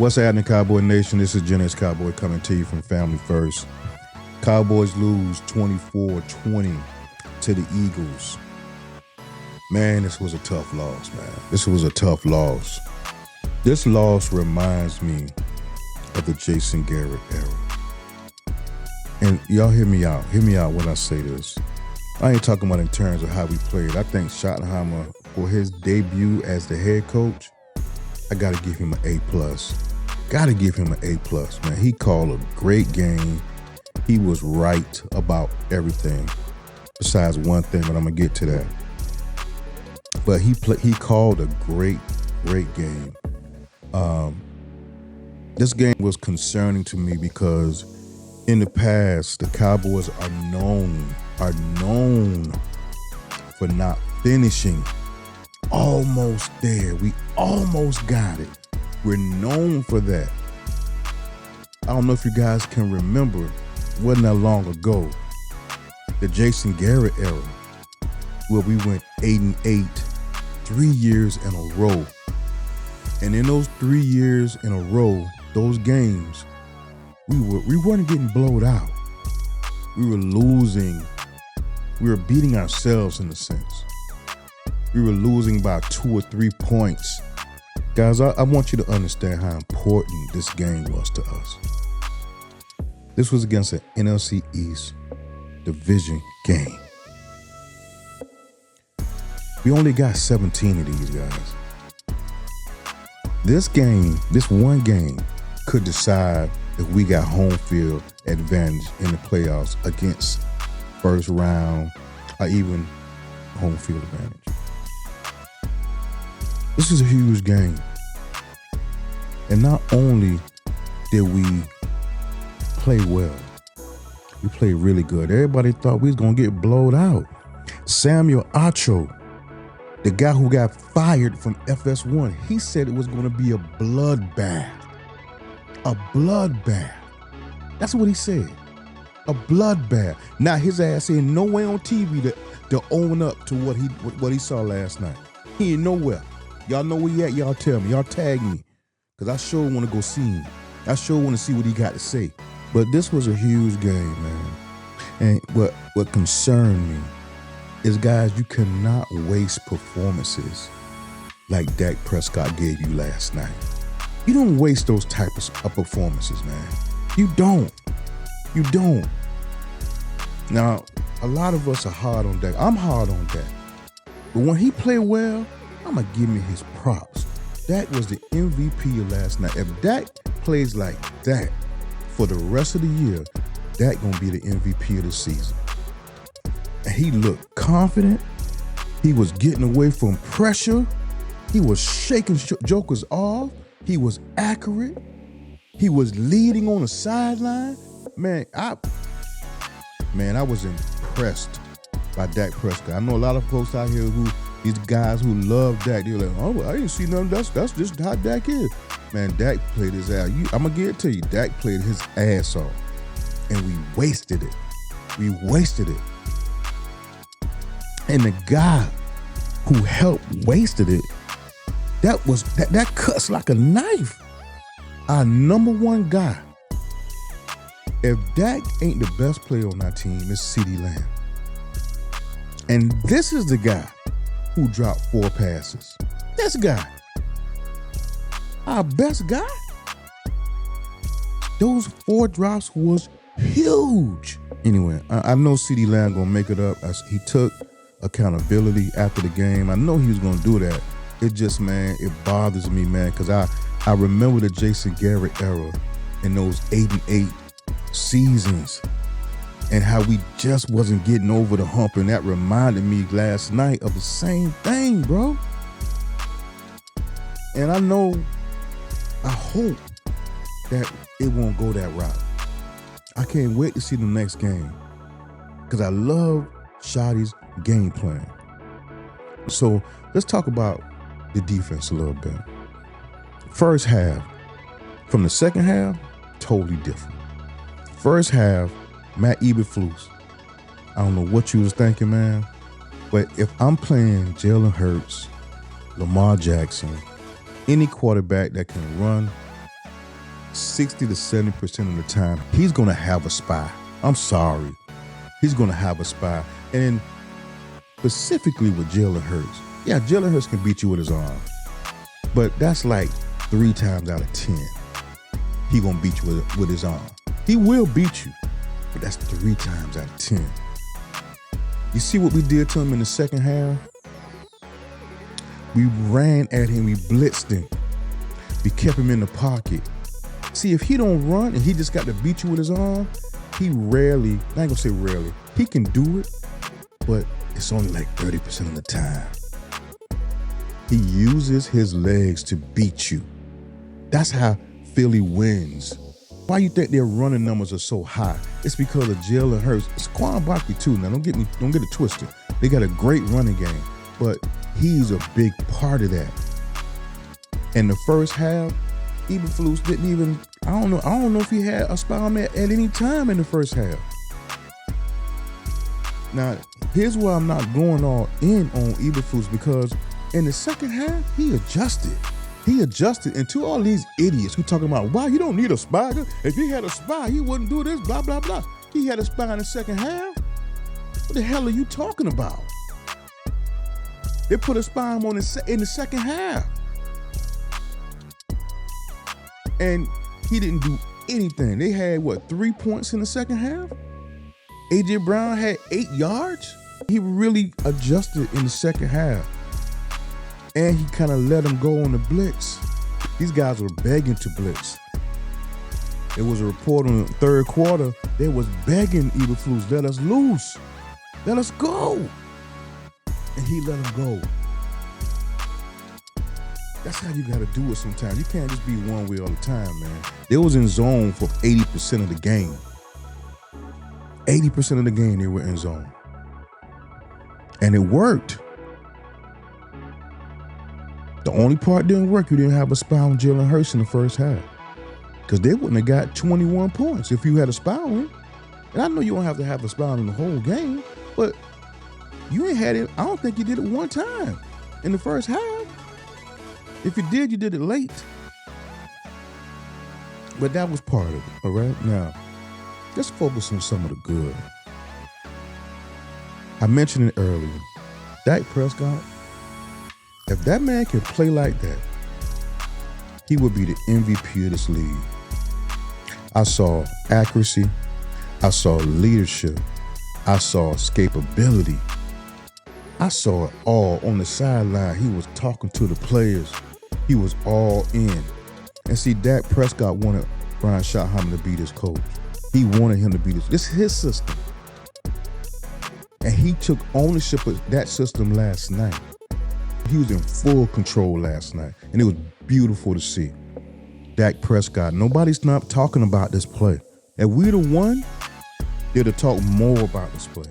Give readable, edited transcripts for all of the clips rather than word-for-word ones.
What's happening, Cowboy Nation? This is Gen X Cowboy coming to you from Family First. Cowboys lose 24-20 to the Eagles. Man, this was a tough loss, man. This was a tough loss. This loss reminds me of the Jason Garrett era. And y'all hear me out. Hear me out when I say this. I ain't talking about in terms of how we played. I think Schottenheimer, for his debut as the head coach, I got to give him an A+. Got to give him an A+, man. He called a great game. He was right about everything, besides one thing, but I'm going to get to that. But he called a great game. This game was concerning to me because in the past, the Cowboys are known for not finishing. Almost there. We almost got it. We're known for that. I don't know if you guys can remember, it wasn't that long ago, the Jason Garrett era, where we went 8-8, 3 years in a row. And in those 3 years in a row, those games, we weren't getting blowed out. We were losing. We were beating ourselves in a sense. We were losing by 2 or 3 points. Guys, I want you to understand how important this game was to us. This was against an NFC East division game. We only got 17 of these guys. This one game, could decide if we got home field advantage in the playoffs against first round or even home field advantage. This is a huge game. And not only did we play well, we played really good. Everybody thought we was going to get blowed out. Samuel Acho, the guy who got fired from FS1, he said it was going to be a bloodbath. A bloodbath. That's what he said. A bloodbath. Now his ass ain't nowhere on TV to own up to what he saw last night. He ain't nowhere. Y'all know where he at? Y'all tell me. Y'all tag me. Because I sure want to go see him. I sure want to see what he got to say. But this was a huge game, man. And what concerned me is, guys, you cannot waste performances like Dak Prescott gave you last night. You don't waste those types of performances, man. You don't. You don't. Now, a lot of us are hard on Dak. I'm hard on Dak. But when he played well, I'm going to give me his props. Dak was the MVP of last night. If Dak plays like that for the rest of the year, Dak going to be the MVP of the season. And he looked confident. He was getting away from pressure. He was shaking jokers off. He was accurate. He was leading on the sideline. Man, I was impressed by Dak Prescott. I know a lot of folks out here these guys who love Dak, they're like, oh, I didn't see nothing. That's just how Dak is. Man, Dak played his ass. I'm going to give it to you. Dak played his ass off. And we wasted it. We wasted it. And the guy who helped wasted it, that cuts like a knife. Our number one guy. If Dak ain't the best player on our team, it's CeeDee Lamb. And this is the guy who dropped 4 passes. This guy. Our best guy. Those 4 drops was huge. Anyway, I know CeeDee Lamb gonna make it up. He took accountability after the game. I know he was gonna do that. It just, man, it bothers me, man, because I remember the Jason Garrett era and those 8-8 seasons and how we just wasn't getting over the hump, and that reminded me last night of the same thing, bro. And I hope that it won't go that route. I can't wait to see the next game because I love Shotty's game plan. So let's talk about the defense a little bit. First half, from the second half, totally different. First half, Matt Eberflus, I don't know what you was thinking, man, but if I'm playing Jalen Hurts, Lamar Jackson, any quarterback that can run 60 to 70% of the time, he's going to have a spy. I'm sorry. He's going to have a spy. And specifically with Jalen Hurts. Yeah, Jalen Hurts can beat you with his arm. But that's like 3 times out of 10. He going to beat you with his arm. He will beat you. But that's 3 times out of 10. You see what we did to him in the second half? We ran at him. We blitzed him. We kept him in the pocket. See, if he don't run and he just got to beat you with his arm, he rarely, I ain't gonna say rarely, he can do it, but it's only like 30% of the time. He uses his legs to beat you. That's how Philly wins. Why you think their running numbers are so high? It's because of Jalen Hurts. It's Quan Barkley too. Now don't get it twisted. They got a great running game, but he's a big part of that. In the first half, Eberflus didn't even, I don't know if he had a spy on at any time in the first half. Now, here's why I'm not going all in on Eberflus, because in the second half, he adjusted. And to all these idiots who talking about, wow, you don't need a spy. If he had a spy, he wouldn't do this, blah, blah, blah. He had a spy in the second half? What the hell are you talking about? They put a spy on in the second half. And he didn't do anything. They had, 3 points in the second half? A.J. Brown had 8 yards? He really adjusted in the second half. And he kind of let them go on the blitz. These guys were begging to blitz. There was a report on the third quarter. They was begging Eberflus, let us loose. Let us go. And he let them go. That's how you got to do it sometimes. You can't just be one way all the time, man. They was in zone for 80% of the game. 80% of the game they were in zone. And it worked. The only part didn't work, you didn't have a spy on Jalen Hurts in the first half. Because they wouldn't have got 21 points if you had a spy on him. And I know you don't have to have a spy on him the whole game, but you ain't had it. I don't think you did it one time in the first half. If you did it late. But that was part of it, all right? Now, let's focus on some of the good. I mentioned it earlier. Dak Prescott, if that man can play like that, he would be the MVP of this league. I saw accuracy. I saw leadership. I saw escapability. I saw it all on the sideline. He was talking to the players. He was all in. And see, Dak Prescott wanted Brian Schottenheimer to be his coach. He wanted him to be this. This is his system. And he took ownership of that system last night. He was in full control last night. And it was beautiful to see. Dak Prescott, nobody's not talking about this play. If we'd have won, they'd have talked more about this play.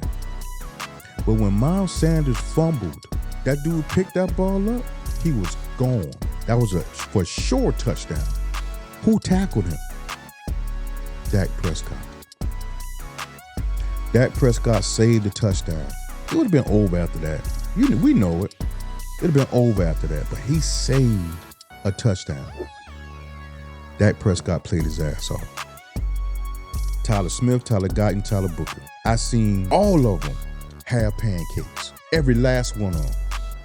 But when Miles Sanders fumbled, that dude picked that ball up, he was gone. That was a for sure touchdown. Who tackled him? Dak Prescott. Dak Prescott saved the touchdown. It would have been over after that. We know it. It would have been over after that. But he saved a touchdown. Dak Prescott played his ass off. Tyler Smith, Tyler Guyton, Tyler Booker. I seen all of them have pancakes. Every last one of them.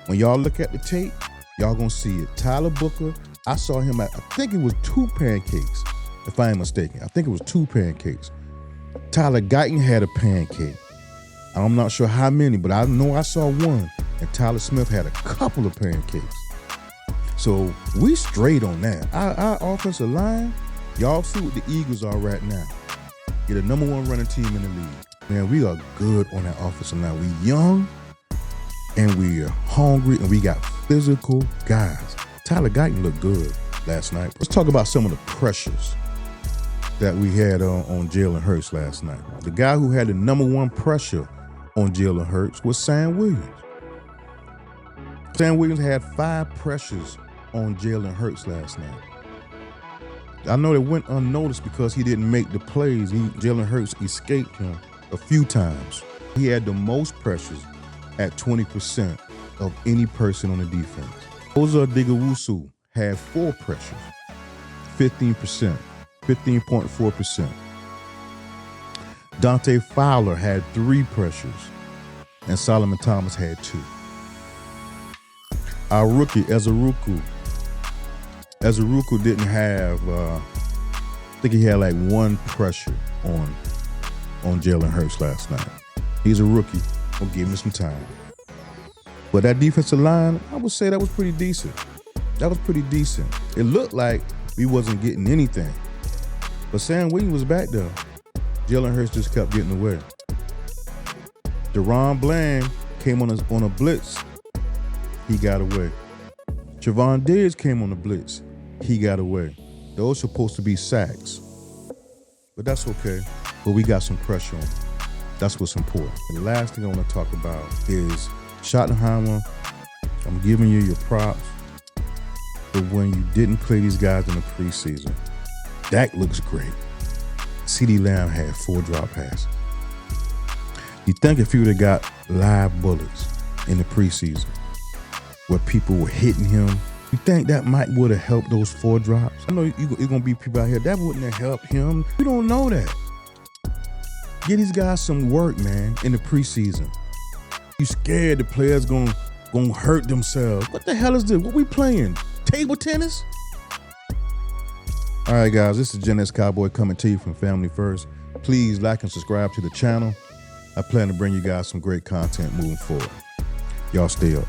When y'all look at the tape, y'all gonna see it. Tyler Booker, I saw him at, I think it was 2 pancakes, if I ain't mistaken. I think it was 2 pancakes. Tyler Guyton had a pancake. I'm not sure how many, but I know I saw one. And Tyler Smith had a couple of pancakes. So we straight on that. Our offensive line, y'all see what the Eagles are right now. You're the #1 running team in the league. Man, we are good on that offensive line. We young, and we are hungry, and we got physical guys. Tyler Guyton looked good last night. Let's talk about some of the pressures that we had on Jalen Hurts last night. The guy who had the #1 pressure on Jalen Hurts was Sam Williams. Sam Williams had 5 pressures on Jalen Hurts last night. I know it went unnoticed because he didn't make the plays. Jalen Hurts escaped him a few times. He had the most pressures at 20% of any person on the defense. Oza Digawusu had 4 pressures, 15%. 15.4%. Dante Fowler had 3 pressures, and Solomon Thomas had 2. Our rookie, Ezeruku didn't have, I think he had like 1 pressure on Jalen Hurts last night. He's a rookie. We'll give him some time. But that defensive line, I would say that was pretty decent. It looked like we wasn't getting anything. But Sam Williams was back there. Jalen Hurts just kept getting away. Deron Bland came on a blitz. He got away. Trevon Diggs came on the blitz. He got away. Those are supposed to be sacks. But that's okay. But we got some pressure on him. That's what's important. And the last thing I want to talk about is Schottenheimer. I'm giving you your props. But when you didn't play these guys in the preseason, Dak looks great. CeeDee Lamb had 4 drop passes. You think if he would have got live bullets in the preseason where people were hitting him, you think that would have helped those 4 drops? I know you're going to be people out here, that wouldn't have helped him. You don't know that. Get these guys some work, man, in the preseason. You scared the players gonna hurt themselves. What the hell is this? What we playing? Table tennis? All right, guys, this is Gen X Cowboy coming to you from Family First. Please like and subscribe to the channel. I plan to bring you guys some great content moving forward. Y'all stay up.